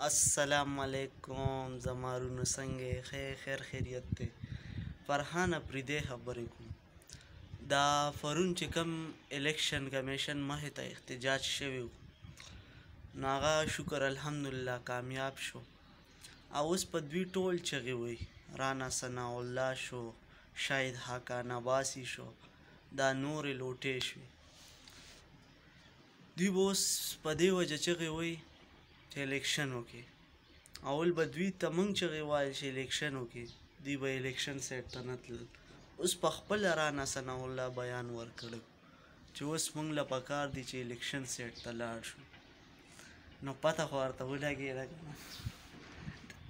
السلام علیکم زمارونو څنګه خیر خیریت دی فرحان افریدی خبرې کوم دا پرون چې کوم الیکشن کمیشن مخې ته احتجاج شوی و نو هغه شکر الحمدلله کامیاب شو او اوس په دوی ټول چغې وایي رانا ثناء الله شو شاهد حقان عباسي شو دا نورې لوټې شوې دوی به اوس په دې وجه چغې وایي چې الیکشن وکړي اول به دوی ته موږ چغې وایل چې الیکشن وکړي دوی به الیکشن سیټ ته نه تلل اوس په خپله رانا ثناء الله بیان ورکړی چې اوس موږ له پکار دي چې الیکشن سیټ ته لاړ شو نو پته خو ورته ولګېده که نه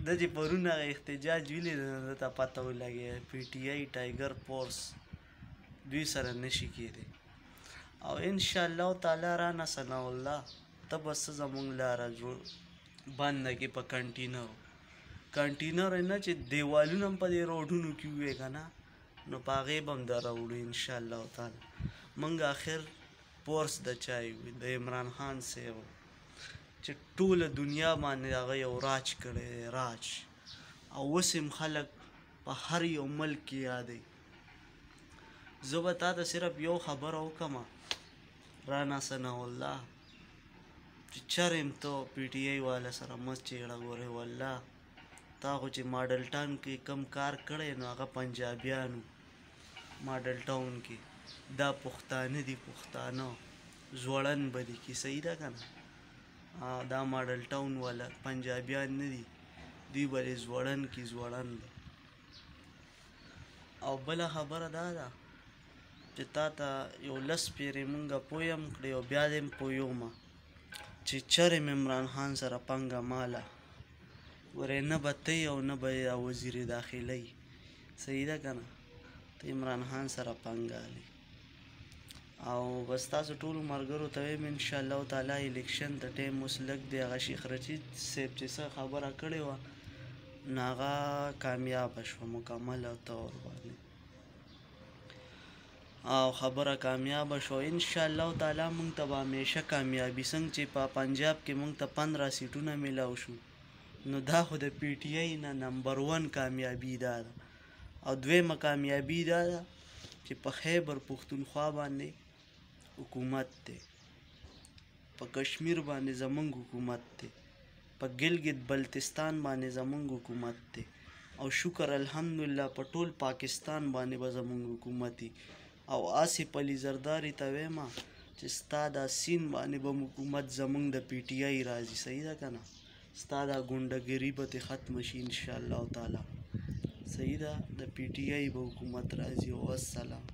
ده چې پرون هغه احتجاج ویلې ده نو ده ته پته ولګېده پی ټي آی ټایګر فورس دوی سره نشي کېدی او انشاءالله تعالی رانا ثناء الله ته به څه زموږ لاره بنده کې په کنټینر نه چې دیوالونه هم په دې روډونو کې ووې که نه نو په هغې به هم دروړو انشاءالله تعالی موږ آخر فورس د چا یو د عمران خان صاحب چې ټوله دنیا باندې هغه یو راج کړی دی راج او اوس هم خلک په هر یو ملک کې یادوي زه به تا ته صرف یو خبره وکړم رانا ثناء الله چې چرم ته پی ټي آی والا سره مست چېړه ګورې والله تا خو چې ماډل ټاون کې کم کار کړی نو هغه پنجابیانو ماډل ټاون کې دا پښتانه دي پښتانه زوړن به دي کې صحیح ده که نه دا ماډل ټاون والا پنجابیان نه دي دوی به دې زوړن کې زوړن دی او بله خبره دا ده چې تا ته یو لس پیرې مونږه پویم کړې او بیا دې هم پویومه چې چرم عمران خان سره پنګه ماله ورې نه به ته او نه به وزیر داخلۍ صحیح ده که نه ته عمران خان سره پنګه هلې او بس تاسو ټولو ملګرو ته وایم انشاءالله تعالی الیکشن ته ټایم اوس لږ دی هغه شیخ رشید صاحب چې څه خبره کړې وه نو هغه کامیابه شوه مکمله طور باندې او خبره کامیابه شو انشاءالله تعالی موږ ته به همیشه کامیابي څنګه چې په پنجاب کې موږ ته 15 سیټونه میلاو شو نو دا خو د پی ټي آی نه نمبر 1 کامیابي دا ده او دویمه کامیابي دا ده چې په خیبر پښتونخوا باندې حکومت دی په کشمیر باندې زمونږ حکومت دی په ګلګت بلتستان باندې زمونږ حکومت دی او شکر الحمدلله په ټول پاکستان باندې به زمونږ حکومت دی او آصف علي زرداري ته وایم چې ستا دا سین باندې به حکومت زمونږ د پی ټي آی راځي صحیح ده که نه ستا دا ګونډهګري به ترې ختمه شي انشاءالله تعالی صحیح ده د پی ټي آی به حکومت راځي والسلام